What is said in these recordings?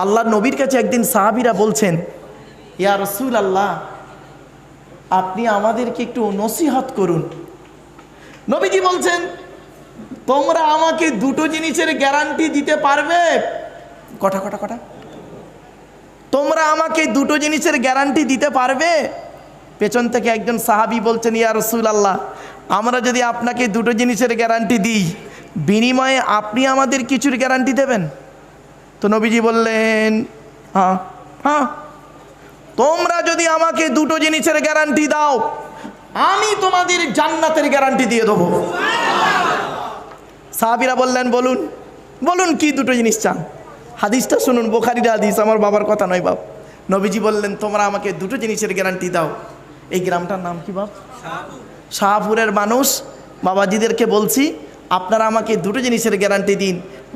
আল্লাহ নবীর কাছে একদিন সাহাবীরা বলছেন, ইয়া রাসূলুল্লাহ, আপনি আমাদেরকে একটু নসিহত করুন। নবীজি বলছেন, তোমরা আমাকে দুটো জিনিসের গ্যারান্টি দিতে পারবে? কটা কটা কটা তোমরা আমাকে দুটো জিনিসের গ্যারান্টি দিতে পারবে? পেছন থেকে একজন সাহাবী বলছেন, ইয়া রাসূলুল্লাহ, আমরা যদি আপনাকে দুটো জিনিসের গ্যারান্টি দিই, বিনিময়ে আপনি আমাদের কিছুর গ্যারান্টি দেবেন? তো নবীজি বললেন, হ্যাঁ হ্যাঁ, তোমরা যদি আমাকে দুটো জিনিসের গ্যারান্টি দাও, আমি তোমাদের জান্নাতের গ্যারান্টি দিয়ে দেবো। সাহাবীরা বললেন, বলুন বলুন কি দুটো জিনিস চান? হাদিসটা শুনুন, বুখারীর হাদিস, আমার বাবার কথা নয় বাপ। নবীজি বললেন, তোমরা আমাকে দুটো জিনিসের গ্যারান্টি দাও। এই গ্রামটার নাম কি বাপ? শাহপুরের মানুষ। বাবাজিদেরকে বলছি, আপনারা আমাকে দুটো জিনিসের গ্যারান্টি দিন।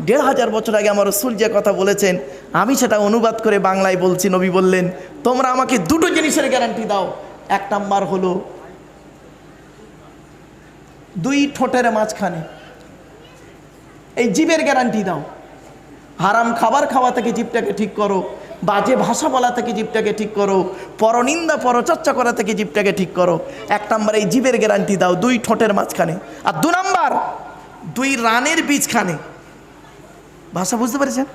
১৫০০ বছর আগে আমার রাসূল যে কথা বলেছেন, আমি সেটা অনুবাদ করে বাংলায় বলছি। নবী বললেন, তোমরা আমাকে দুটো জিনিসের গ্যারান্টি দাও। এক নাম্বার হলো দুই ঠোঁটের মাঝখানে এই জিভের গ্যারান্টি দাও। হারাম খাবার খাওয়া থেকে জিভটাকে ঠিক করো, বাজে ভাষা বলা থেকে জিভটাকে ঠিক করো, পরনিন্দা পরচর্চা করা থেকে জিভটাকে ঠিক করো। এক নাম্বার এই জিভের গ্যারান্টি দাও, দুই ঠোঁটের মাঝখানে। আর দু নাম্বার, দুই রানের বীজখানে। ভাষা বুঝতে পেরেছেন?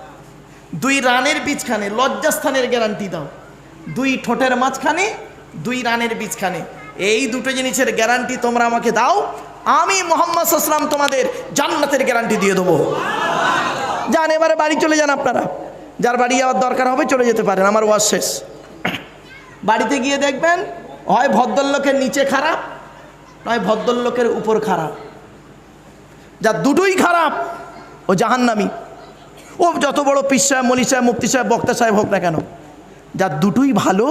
দুই রানের বীজখানে, লজ্জাস্থানের গ্যারান্টি দাও। দুই ঠোঁটের মাঝখানে, দুই রানের বীজখানে। এই দুটো জিনিসের গ্যারান্টি তোমরা আমাকে দাও, আমি মুহাম্মদ সাল্লাল্লাহু আলাইহি ওয়াসাল্লাম তোমাদের জান্নাতের গ্যারান্টি দিয়ে দেবো। যান, এবারে বাড়ি চলে যান আপনারা। যার বাড়ি যাওয়ার দরকার হবে চলে যেতে পারেন, আমার ওয়াজ শেষ। বাড়িতে গিয়ে দেখবেন, হয় ভদ্রলোকের নিচে খারাপ, নয় ভদ্রলোকের উপর খারাপ। যার দুটোই খারাপ ও জাহান্নামী। ও যত বড় পীর সাহেব, মলি সাহেব, মুফতি সাহেব, বক্তা সাহেব হোক না কেন, যার দুটোই ভালো,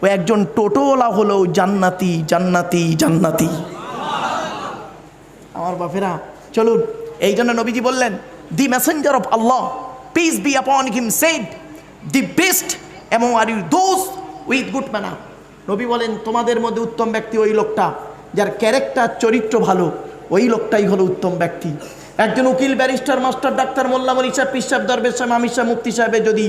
ও একজন টোটোওয়ালা হলো জান্নাতি জান্নাতি জান্নাতি। আমার বাপেরা চলুন। এই জন্য নবীজি বললেন, the messenger of Allah, peace be upon him, said, the best among are you those with good manner. নবী বলেন, তোমাদের মধ্যে উত্তম ব্যক্তি ওই লোকটা যার ক্যারেক্টার, চরিত্র ভালো, ওই লোকটাই হলো উত্তম ব্যক্তি। একজন উকিল, ব্যারিস্টার, মাস্টার, ডাক্তার, মোল্লা, মলি সাহেব, পীর সাহেব, দরবেশ সাহেব, আমির সাহেব, মুফতি সাহেবের যদি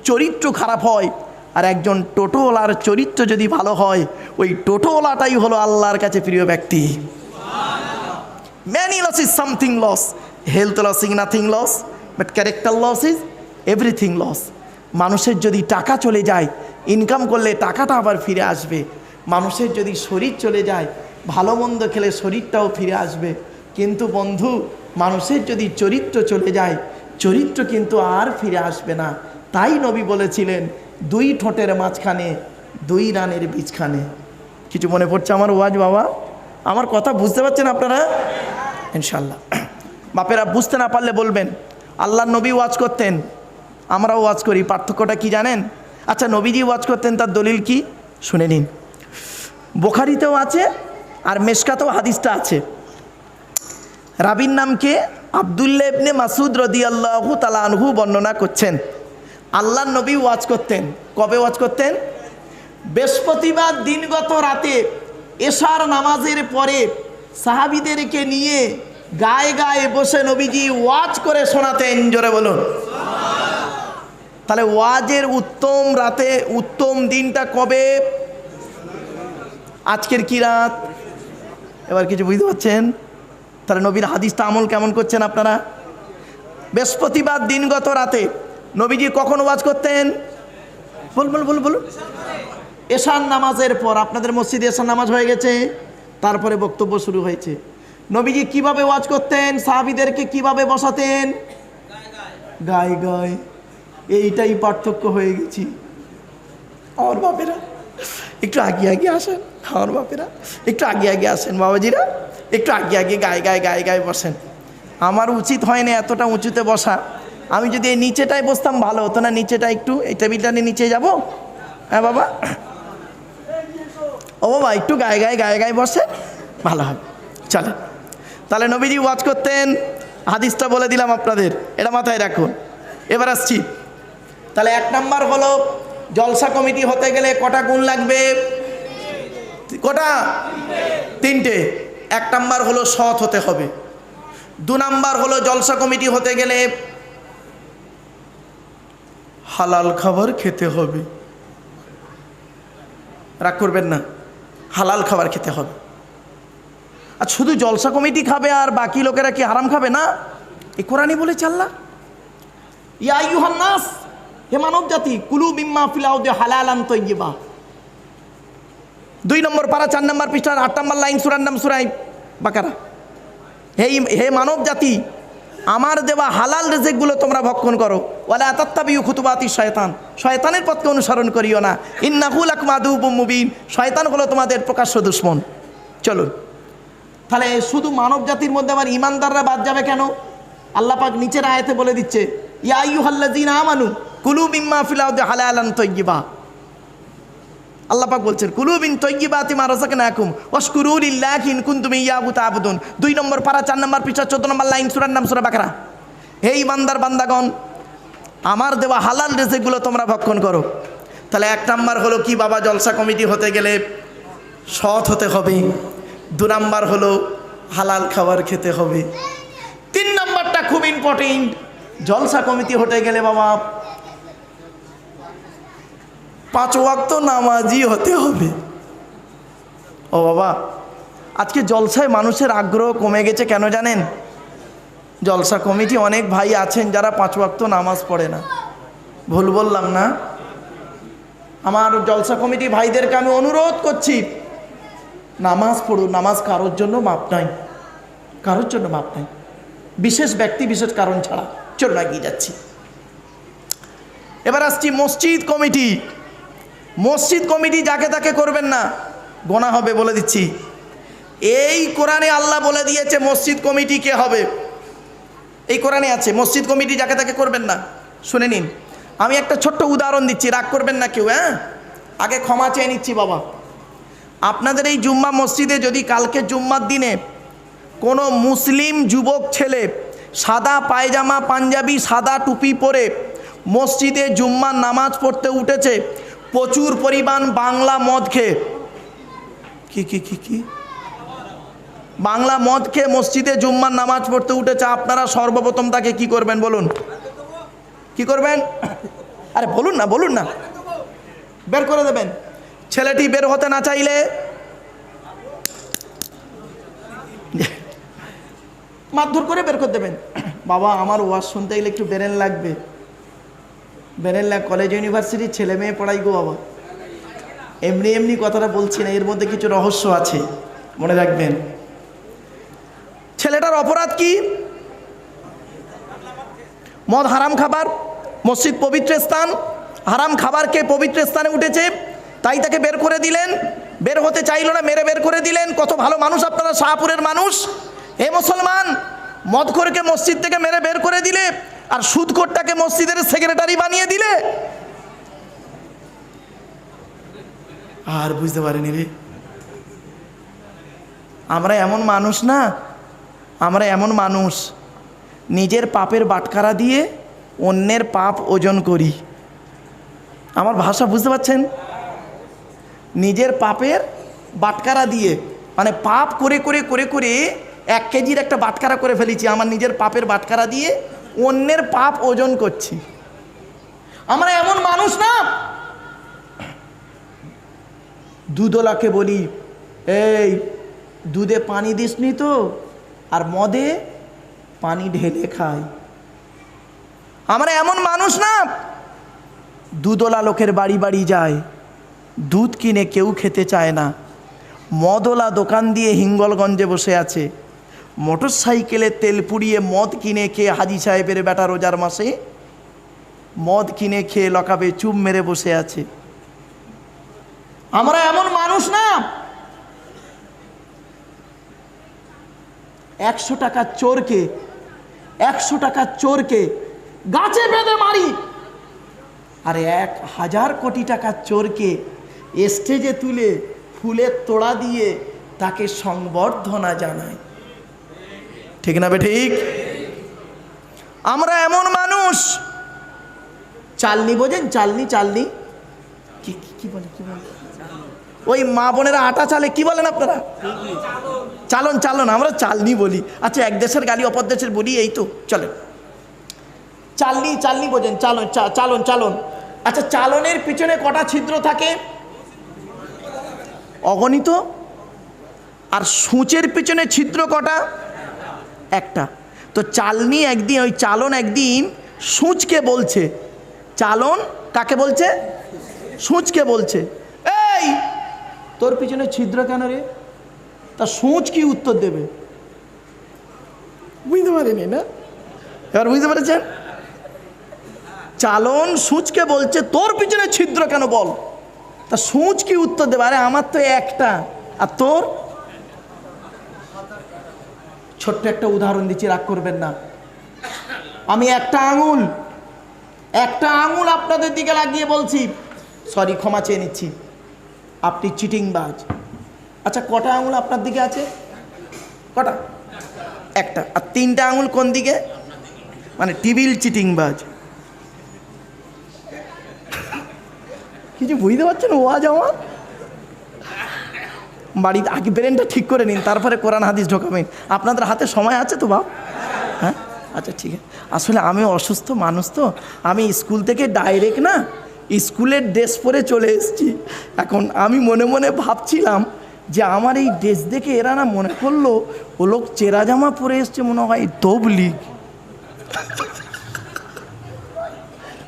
চরিত্র খারাপ হয়, আর একজন টোটোওয়ালার চরিত্র যদি ভালো হয়, ওই টোটোওয়ালাটাই হলো আল্লাহর কাছে প্রিয় ব্যক্তি। Many loss is something loss. Health loss is nothing loss, but character loss is everything loss. মানুষের যদি টাকা চলে যায়, ইনকাম করলে টাকাটা আবার ফিরে আসবে। মানুষের যদি শরীর চলে যায়, ভালো মন্দ খেলে শরীরটাও ফিরে আসবে। কিন্তু বন্ধু, মানুষের যদি চরিত্র চলে যায়, চরিত্র কিন্তু আর ফিরে আসবে না। তাই নবী বলেছিলেন, দুই ঠোঁটের মাঝখানে, দুই রানের বীজখানে। কিছু মনে পড়ছে আমার ওয়াজ বাবা? আমার কথা বুঝতে পারছেন আপনারা? ইনশাল্লাহ। বাপেরা বুঝতে না পারলে বলবেন। আল্লাহর নবী ওয়াজ করতেন, আমরাও ওয়াজ করি, পার্থক্যটা কি জানেন? আচ্ছা, নবীজি ওয়াজ করতেন, তার দলিল কি শুনে নিন। বুখারীতেও আছে আর মেশকাতেও হাদিসটা আছে। রাবীর নামকে আব্দুল্লাহ ইবনে মাসউদ রাদিয়াল্লাহু তাআলা আনহু বর্ণনা করছেন। আল্লাহর নবী ওয়াজ করতেন। কবে ওয়াজ করতেন? বৃহস্পতিবার দিনগত রাতে এশার নামাজের পরে সাহাবীদেরকে নিয়ে গায়ে গায়ে বসে নবীজি ওয়াজ করে শোনাতেন। জোরে বলুন। তাহলে ওয়াজের উত্তম রাতে, উত্তম দিনটা কবে? আজকের কি রাত? এবার কিছু বুঝতে পারছেন? তাহলে নবীর হাদিসটা আমল কেমন করছেন আপনারা? বৃহস্পতিবার দিনগত রাতে নবীজি কখন ওয়াজ করতেন? বলুন। এশার নামাজের পর। আপনাদের মসজিদে এশার নামাজ হয়ে গেছে, তারপরে বক্তব্য শুরু হয়েছে। নবীজি কিভাবে ওয়াজ করতেন? সাহাবীদেরকে কিভাবে বসাতেন? গায়ে গায়ে। এইটাই পার্থক্য হয়ে গেছি। আমার বাপেরা একটু আগে আগে আসেন, আমার বাপেরা একটু আগে আগে আসেন, বাবাজিরা একটু আগে আগে গায়ে গায়ে গায়ে গায়ে বসেন। আমার উচিত হয় না এতটা উঁচুতে বসা। আমি যদি এই নিচেটায় বসতাম ভালো হতো না? নিচেটা একটু, এই টেবিলটা নিয়ে নিচে যাবো। হ্যাঁ বাবা, ও বাবা একটু গায়ে গায়ে গায়ে গায়ে বসে ভালো হবে। চলে। তাহলে নবীজি ওয়াজ করতেন, হাদিসটা বলে দিলাম আপনাদের, এটা মাথায় রাখুন। এবার আসছি। তাহলে এক নাম্বার হলো, জলসা কমিটি হতে গেলে কটা গুণ লাগবে? কটা? তিনটে। এক নাম্বার হলো সৎ হতে হবে। দু নাম্বার হলো জলসা কমিটি হতে গেলে হালাল খাবার খেতে হবে। রাগ করবেন না, হালাল খাবার খেতে হবে। আর শুধু জলসা কমিটি খাবে আর বাকি লোকেরা কি হারাম খাবে? না, এই কোরআনই বলেছে আল্লাহ, ইয়া আইয়ুহান নাস, হে মানব জাতি, কুলু মিম্মা ফিল আরদি হালালান তাইয়্যিবা। 2 নম্বর পারা 4 নম্বর পৃষ্ঠার 8 নম্বর লাইন, সূরার নাম সূরা বাকারা। হে মানব জাতি, আমার দেওয়া হালাল রিজিকগুলো তোমরা ভক্ষণ করো। ওয়ালা তাত্তাবিউ খুতুবাতি শয়তান, শয়তানের পথকে অনুসরণ করিও না। ইন্নাহু লাকুম আদুউম মুবিন, শয়তান হলো তোমাদের প্রকাশ্য দুশমন। চলুন, তাহলে শুধু মানব জাতির মধ্যে আবার ইমানদাররা বাদ যাবে কেন? আল্লাহ পাক নিচের আয়াতে বলে দিচ্ছে, ইয়া আইয়ুহাল্লাযীনা আমানু কুলু মিম্মা ফিল আরদি হালালান তাইয়্যিবা। আল্লাহ পাক বলছেন, কুলু মিন তাইয়্যিবাতি মা রাযাকনাকুম ওয়াশকুরু লিল্লাহি ইন কুনতুম ইয়্যাহু তা'বুদুন। 2 নম্বর পারা 4 নম্বর পৃষ্ঠা 14 নম্বর লাইন, সূরার নাম সূরা বাকারা। হে ইমানদার বান্দাগণ, আমার দেওয়া হালাল রিজিকগুলো তোমরা ভক্ষণ করো। তাহলে 1 নাম্বার হলো কি বাবা, জলসা কমিটি হতে গেলে সৎ হতে হবে। 2 নাম্বার হলো হালাল খাবার খেতে হবে। 3 নাম্বারটা খুব ইম্পর্টেন্ট, জলসা কমিটি হতে গেলে বাবা 5 ওয়াক্ত নামাজি হতে হবে। ও বাবা, আজকে জলসায় মানুষের আগ্রহ কমে গেছে কেন জানেন? জলসা কমিটি অনেক ভাই আছেন যারা 5 ওয়াক্ত নামাজ পড়ে না। ভুল বললাম না? আমার জলসা কমিটি ভাইদেরকে আমি অনুরোধ করছি, নামাজ পড়ুন। নামাজ কারোর জন্য মাপ নাই, কারোর জন্য মাপ নাই, বিশেষ ব্যক্তি বিশেষ কারণ ছাড়া। চলুন এগিয়ে যাচ্ছি। এবার আসছি মসজিদ কমিটি। মসজিদ কমিটি যাকে তাকে করবেন না, গোনা হবে, বলে দিচ্ছি। এই কোরআনে আল্লাহ বলে দিয়েছে মসজিদ কমিটি কে হবে, এই কোরআনে আছে। মসজিদ কমিটি যাকে তাকে করবেন না। শুনে নিন, আমি একটা ছোট্ট উদাহরণ দিচ্ছি, রাগ করবেন না কেউ, হ্যাঁ? আগে ক্ষমা চেয়ে নিচ্ছি বাবা। আপনাদের এই জুম্মা মসজিদে যদি কালকে জুম্মার দিনে কোনো মুসলিম যুবক ছেলে সাদা পায়জামা পাঞ্জাবি সাদা টুপি পরে মসজিদে জুম্মার নামাজ পড়তে উঠেছে, প্রচুর পরিমাণ বাংলা মদ খেয়ে, কি বাংলা মদ খেয়ে মসজিদে জুম্মার নামাজ পড়তে উঠেছে, আপনারা সর্বপ্রথম তাকে কি করবেন বলুন? কি করবেন? আরে বলুন না, বলুন না। বের করে দেবেন। ছেলেটি বের হতে না চাইলে মারধর করে বের করে দেবেন। বাবা, আমার ওয়াজ শুনতে গেলে একটু বেরেন লাগবে, বেরেন লাগ। কলেজ ইউনিভার্সিটির ছেলে মেয়ে পড়াই গো বাবা, এমনি এমনি কথাটা বলছি না, এর মধ্যে কিছু রহস্য আছে, মনে রাখবেন। ছেলেটার অপরাধ কি? মদ হারাম খাবার, মসজিদ পবিত্র স্থান, হারাম খাবারকে পবিত্র স্থানে উঠেছে, তাই তাকে বের করে দিলেন। বের হতে চাইল না, মেরে বের করে দিলেন। কত ভালো মানুষ আপনারা, শাহপুরের মানুষ। হে মুসলমান, মদখোরকে মসজিদ থেকে মেরে বের করে দিলে আর সুদখোরটাকে মসজিদের সেক্রেটারি বানিয়ে দিলে। আর বুঝতে পারিনি রে, আমরা এমন মানুষ না, আমরা এমন মানুষ নিজের পাপের বাটখারা দিয়ে অন্যের পাপ ওজন করি। আমার ভাষা বুঝতে পারছেন? নিজের পাপের বাটখারা দিয়ে, মানে পাপ করে করে করে করে 1 কেজির একটা বাটখারা করে ফেলেছি। আমার নিজের পাপের বাটখারা দিয়ে অন্যের পাপ ওজন করছি। আমরা এমন মানুষ না। দুধওয়ালাকে বলি, এই দুধে পানি দিসনি তো, আর মদে পানি ঢেলে খায়। আমরা এমন মানুষ না। দুধওয়ালা লোকের বাড়ি বাড়ি যায়, দুধ কিনে কেউ খেতে চায় না। মদওয়ালা দোকান দিয়ে হিঙ্গলগঞ্জে বসে আছে, মোটর সাইকেলে তেল পুড়িয়ে মদ কিনে খেয়ে হাজি সাহেবের বেটা রোজার মাসে মদ কিনে খেয়ে লকাবে চুপ মেরে বসে আছে। আমরা এমন মানুষ না। 100 টাকা চোরকে 100 টাকা চোরকে গাছে বেঁধে মারি, আরে 1000 কোটি টাকার চোরকে স্টেজে তুলে ফুলের তোড়া দিয়ে তাকে সংবর্ধনা জানায়। ঠিক না বে ঠিক? আমরা এমন মানুষ। চালনি বোঝেন? চালনি, চালনি কি বলে, কি বলে? ওই মা বোনেরা আটা চালে কি বলেন আপনারা? চালন, চালন, আমরা চালনি বলি। আচ্ছা, এক দেশের গালি অপর দেশের বলি, এই তো চলে। চালনি, চালনি বোঝেন, চালন, চালন, চালন। আচ্ছা, চালনের পিছনে কটা ছিদ্র থাকে? অগণিত। আর সূচের পিছনে ছিদ্র কটা? একটা। তো চালনি একদিন, ওই চালন একদিন সূচকে বলছে, চালন কাকে বলছে? সূচকে বলছে, এই তোর পিছনে ছিদ্র কেন রে? তা সূচ কি উত্তর দেবে? বুঝতে পারেনি না? এবার বুঝতে পেরেছেন? চালন সূচকে বলছে তোর পিছনে ছিদ্র কেন বল। তা সূচ কি উত্তর দেবে? আরে আমার তো একটা, আর তোর? ছোট্ট একটা উদাহরণ দিচ্ছি, রাগ করবেন না। আমি একটা আঙুল আপনাদের দিকে লাগিয়ে বলছি, সরি ক্ষমা চেয়ে নিচ্ছি, আপনি চিটিংবাজ। আচ্ছা, কটা আঙুল আপনার দিকে আছে? কটা? একটা। আর তিনটা আঙুল কোন দিকে? মানে টিবিল চিটিংবাজ। কিছু বুঝতে পারছেন? ওয়াজ আমার বাড়িতে আগে ব্রেনটা ঠিক করে নিন, তারপরে কোরআন হাদিস ঢোকাবেন। আপনাদের হাতে সময় আছে তো বাপ? হ্যাঁ, আচ্ছা ঠিক আছে। আসলে আমি অসুস্থ মানুষ তো, আমি স্কুল থেকে ডাইরেক্ট না স্কুলের ড্রেস পরে চলে এসেছি। এখন আমি মনে মনে ভাবছিলাম যে আমার এই ড্রেস দেখে এরা না মনে করলো ও লোক চেরা জামা পরে এসছে, মনে হয় তবলিগ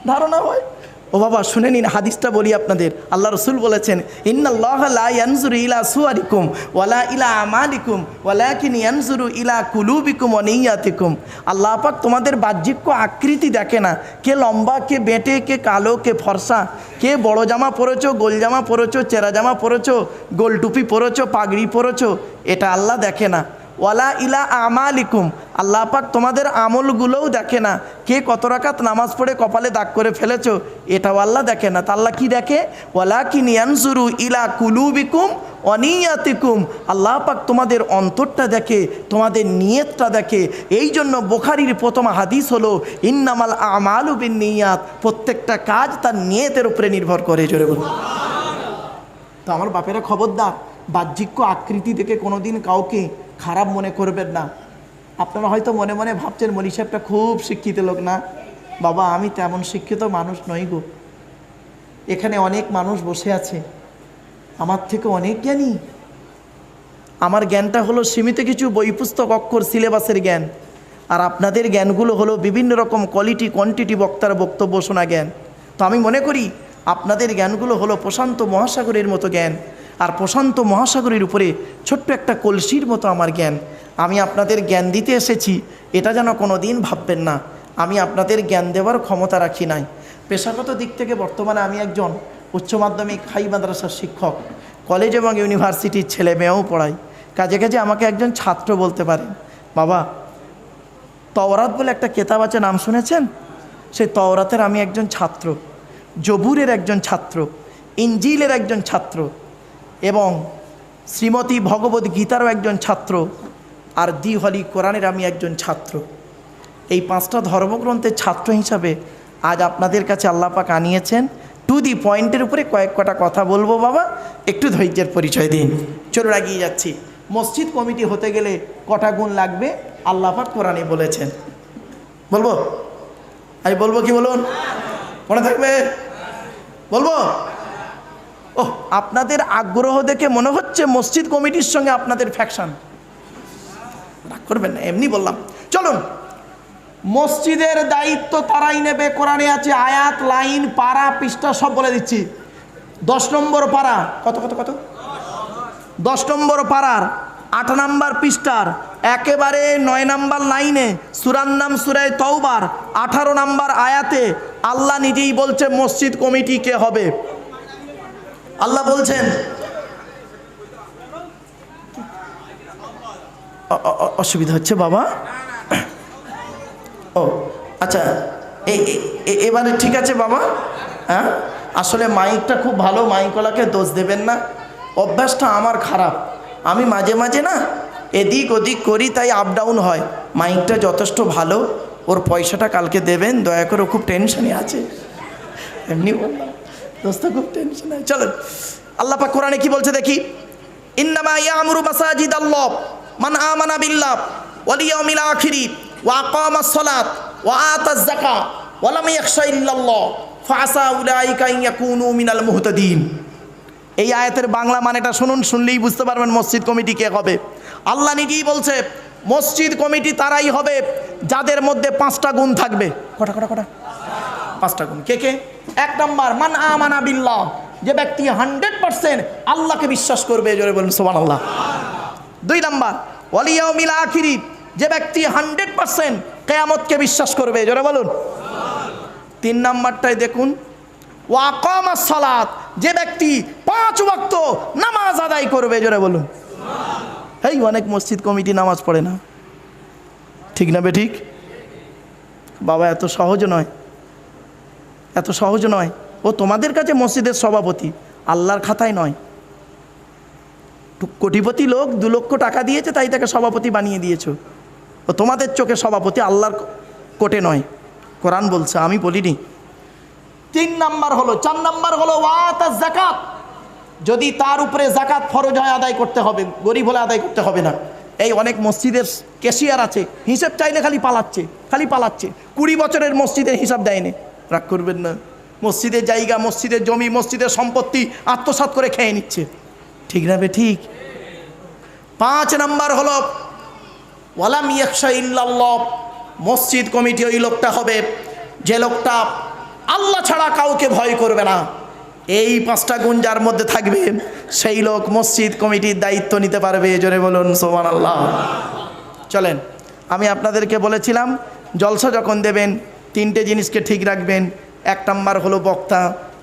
ধারণা হয়। ও বাবা শুনে নিন, হাদিসটা বলি আপনাদের। আল্লাহ রসুল বলেছেন, ইন্নাল্লাহা লা ইয়ানজুরু ইলা সুওয়ারিকুম ওয়ালা ইলা আমালিকুম ওয়ালাকিন ইয়ানজুরু ইলা কুলুবিকুম ওয়া নিয়াতিকুম। আল্লাহ পাক তোমাদের বাহ্যিক আকৃতি দেখে না, কে লম্বা, কে বেঁটে, কে কালো, কে ফর্সা, কে বড় জামা পরেছো, গোল জামা পরেছো, চেরা জামা পরেছো, গোল টুপি পরেছো, পাগড়ি পরেছো, এটা আল্লাহ দেখে না। ওয়ালা ইলা আমালিকুম, আল্লাহ পাক তোমাদের আমলগুলোও দেখে না, কে কত রাকাত নামাজ পড়ে কপালে দাগ করে ফেলেছো, এটাও আল্লাহ দেখে না। তা আল্লাহ কি দেখে? ওয়ালাকিন ইয়ানজুরু ইলা কুলুবিকুম ওয়া নিয়াতিকুম, আল্লাহ পাক তোমাদের অন্তরটা দেখে, তোমাদের নিয়তটা দেখে। এই জন্য বুখারীর প্রথম হাদিস হলো ইন্নামাল আমালু বিন্নিয়াত, প্রত্যেকটা কাজ তার নিয়তের উপরে নির্ভর করে। জোরে বলুন। তো আমার বাপেরা খবরদার, বাহ্যিক আকৃতি দেখে কোনোদিন কাউকে খারাপ মনে করবেন না। আপনারা হয়তো মনে মনে ভাবছেন মনি সাহেবটা খুব শিক্ষিত লোক না। বাবা, আমি তেমন শিক্ষিত মানুষ নই গো। এখানে অনেক মানুষ বসে আছে আমার থেকে অনেক জ্ঞানী। আমার জ্ঞানটা হলো সীমিত কিছু বই পুস্তক অক্ষর সিলেবাসের জ্ঞান, আর আপনাদের জ্ঞানগুলো হলো বিভিন্ন রকম কোয়ালিটি কোয়ান্টিটি বক্তার বক্তব্য শোনা জ্ঞান। তো আমি মনে করি আপনাদের জ্ঞানগুলো হলো প্রশান্ত মহাসাগরের মতো জ্ঞান, আর প্রশান্ত মহাসাগরের উপরে ছোট্ট একটা কলসির মতো আমার জ্ঞান। আমি আপনাদের জ্ঞান দিতে এসেছি, এটা যেন কোনো দিন ভাববেন না আমি আপনাদের জ্ঞান দেওয়ার ক্ষমতা রাখি নাই। পেশাগত দিক থেকে বর্তমানে আমি একজন উচ্চ মাধ্যমিক হাই মাদ্রাসার শিক্ষক, কলেজ এবং ইউনিভার্সিটির ছেলে মেয়েও পড়াই। কাজে কাজে আমাকে একজন ছাত্র বলতে পারেন। বাবা, তওরাত বলে একটা কেতাব আছে, নাম শুনেছেন? সেই তওরাতের আমি একজন ছাত্র, জবুরের একজন ছাত্র, ইঞ্জিলের একজন ছাত্র, এবং শ্রীমতী ভগবত গীতারও একজন ছাত্র, আর দি হলি কোরআনের আমি একজন ছাত্র। এই 5টা ধর্মগ্রন্থের ছাত্র হিসাবে আজ আপনাদের কাছে আল্লাহ পাক আনিয়েছেন। টু দি পয়েন্টের উপরে কয়েক কটা কথা বলবো। বাবা, একটু ধৈর্যের পরিচয় দিন। চলুন এগিয়ে যাচ্ছি। মসজিদ কমিটি হতে গেলে কটা গুণ লাগবে আল্লাহ পাক কোরআনে বলেছেন। বলবো? আমি বলবো কি বলুন? মনে থাকবে? বলবো? ও, আপনাদের আগ্রহ দেখে মনে হচ্ছে মসজিদ কমিটির সঙ্গে আপনাদের ফ্যাকশন। রাগ করবেন না, এমনি বললাম। চলুন, মসজিদের দায়িত্ব তারাই নেবে। কোরআনে আছে, আয়াত, লাইন, পারা, পৃষ্ঠা সব বলে দিচ্ছি। 10 নম্বর পারা, কত কত কত 10 নম্বর পারার 8 নম্বর পৃষ্ঠার একেবারে 9 নম্বর লাইনে সূরার নাম সূরা তাওবার 18 নম্বর আয়াতে আল্লাহ নিজেই বলছে মসজিদ কমিটি কে হবে। আল্লাহ বলছেন, অসুবিধা হচ্ছে বাবা? ও আচ্ছা, এবারে ঠিক আছে বাবা। হ্যাঁ, আসলে মাইকটা খুব ভালো, মাইকওয়ালাকে দোষ দেবেন না, অভ্যাসটা আমার খারাপ। আমি মাঝে মাঝে না এদিক ওদিক করি, তাই আপ ডাউন হয়। মাইকটা যথেষ্ট ভালো, ওর পয়সাটা কালকে দেবেন দয়া করে, খুব টেনশনে আছে। এমনি বললাম, দোস্ত খুব টেনশনে। চলেন, আল্লাহ পাক কোরআনে কি বলছে দেখি। ইন্নামা ইয়ামুরু মাসাজিদাল্লাহ মান আমানা বিল্লাহ ওয়াল ইয়াউমিল আখির ওয়া আকামাস সালাত ওয়া আতাজ যাকাত ওয়ালাম ইয়াখশা ইল্লাল্লাহ ফাআসা উলাইকা আন ইয়াকুনু মিনাল মুহতাদিন। এই আয়াতের বাংলা মানেটা শুনুন, শুনলেই বুঝতে পারবেন মসজিদ কমিটি কে হবে। আল্লাহ নিজেই বলছে মসজিদ কমিটি তারাই হবে যাদের মধ্যে 5টা গুণ থাকবে। কটা 5টা গুণ। কে? 1 নম্বর মান আমানা বিল্লাহ, যে ব্যক্তি 100% আল্লাহকে বিশ্বাস করবে, জোরে বলুন সুবহানাল্লাহ। 2 নম্বর ওয়াল ইয়াউমিল আখির, যে ব্যক্তি 100% কিয়ামতকে বিশ্বাস করবে, জোরে বলুন। 3 নম্বরটাই দেখুন ওয়া আকামাস সালাত, যে ব্যক্তি 5 ওয়াক্ত নামাজ আদায় করবে, জোরে বলুন। এই অনেক মসজিদ কমিটি নামাজ পড়ে না, ঠিক না বেঠিক? বাবা এত সহজ নয়, এত সহজ নয়। ও তোমাদের কাছে মসজিদের সভাপতি, আল্লাহর খাতায় নয়। কোটিপতি লোক 2 লক্ষ টাকা দিয়েছে, তাই তাকে সভাপতি বানিয়ে দিয়েছো। ও তোমাদের চোখে সভাপতি, আল্লাহর কোটে নয়। কোরআন বলছে, আমি বলিনি। 4 নম্বর হলো ওয়াতাজ যাকাত, যদি তার উপরে যাকাত ফরজ হয় আদায় করতে হবে, গরিব হলে আদায় করতে হবে না। এই অনেক মসজিদের ক্যাশিয়ার আছে, হিসাব চাইলে খালি পালাচ্ছে। 20 বছরের মসজিদের হিসাব দেয়নি। রাগ করবেন না, মসজিদের জায়গা, মসজিদের জমি, মসজিদের সম্পত্তি আত্মসাৎ করে খেয়ে নিচ্ছে, ঠিক না ঠিক? 5 নম্বর হলো ওয়ালাম ইয়াখশা ইল্লাল্লাহ, মসজিদ কমিটি ওই লোকটা হবে যে লোকটা আল্লাহ ছাড়া কাউকে ভয় করবে না। এই 5টা গুণ যার মধ্যে থাকবে সেই লোক মসজিদ কমিটির দায়িত্ব নিতে পারবে, জোরে বলুন সুবহানাল্লাহ। চলেন, আমি আপনাদেরকে বলেছিলাম জলসা যখন দেবেন 3টে জিনিসকে ঠিক রাখবেন। 1 নম্বর হলো বক্তা,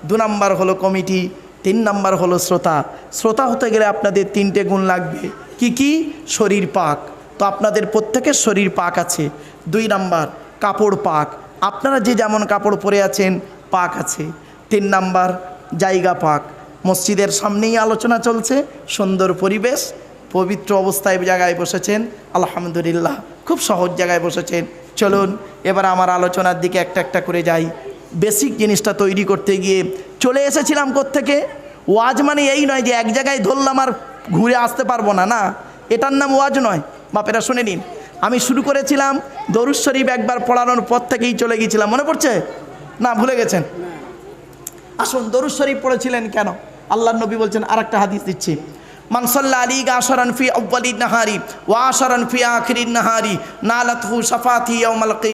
2 নম্বর হলো কমিটি, 3 নম্বর হলো শ্রোতা। শ্রোতা হতে গেলে আপনাদের 3টে গুণ লাগবে। কি? শরীর পাক। তো আপনাদের প্রত্যেকের শরীর পাক আছে। 2 নম্বর কাপড় পাক, আপনারা যে যেমন কাপড় পরে আছেন পাক আছে। 3 নম্বর জায়গা পাক। মসজিদের সামনেই আলোচনা চলছে, সুন্দর পরিবেশ, পবিত্র অবস্থায় জায়গায় বসেছেন, আলহামদুলিল্লাহ, খুব সহজ জায়গায় বসেছেন। চলুন এবার আমার আলোচনার দিকে একটা করে যাই। বেসিক জিনিসটা তৈরি করতে গিয়ে চলে এসেছিলাম কোত্থেকে। ওয়াজ মানে এই নয় যে এক জায়গায় ধরলাম আর ঘুরে আসতে পারবো না, না, এটার নাম ওয়াজ নয়। বাপেরা শুনে নিন, আমি শুরু করেছিলাম দরুদ শরীফ একবার পড়ানোর পর থেকেই চলে গিয়েছিলাম, মনে পড়ছে না? ভুলে গেছেন? আসুন, দরুদ শরীফ পড়েছিলেন কেন? আল্লাহর নবী বলছেন, আরেকটা হাদিস দিচ্ছি, মান সাল্লা আলাইকা আশরান ফি আউয়ালিন নাহারি ওয়া আশরান ফি আখিরিন নাহারি নালাতহু শাফাতি ইয়াউমাল